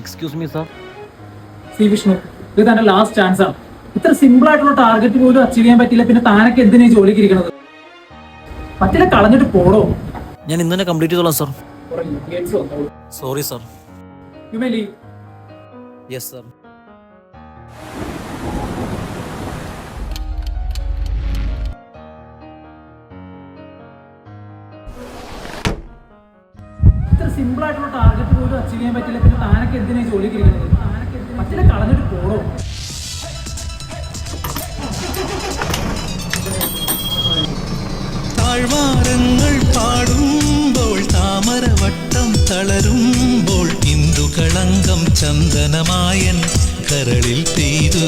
Excuse me sir. C Vishnu, ഇത് തന്റെ last chance ആണ്. ഇത്ര സിമ്പിൾ ആയിട്ടുള്ള ടാർഗറ്റ് പോലും അച്ചീവ് ചെയ്യാൻ പറ്റില്ല, പിന്നെ താനൊക്കെ എന്തിനാ ഈ ജോലിക്ക് ഇരിക്കണത്? പറ്റില്ല, കളഞ്ഞിട്ട് പോടോ. ഞാൻ ഇന്ന് തന്നെ കംപ്ലീറ്റ് ചെയ്തോളാം sir. Sorry sir. You may leave. Yes sir. ഇത്ര സിമ്പിൾ ആയിട്ടുള്ള ടാർഗറ്റ് പോലും അച്ചീവ് ചെയ്യാൻ പറ്റില്ല, പിന്നെ താനൊക്കെ എന്തിനാ ഈ ജോലിക്ക് ഇരിക്കണത്? പറ്റില്ല, കളഞ്ഞിട്ട് പോടോ. താഴ്വാരങ്ങൾ പാടുമ്പോൾ താമരവട്ടം തളരുമ്പോൾ ഇന്ദുകളങ്കം ചന്ദനമായൻ കരളിൽ പെയ്തു.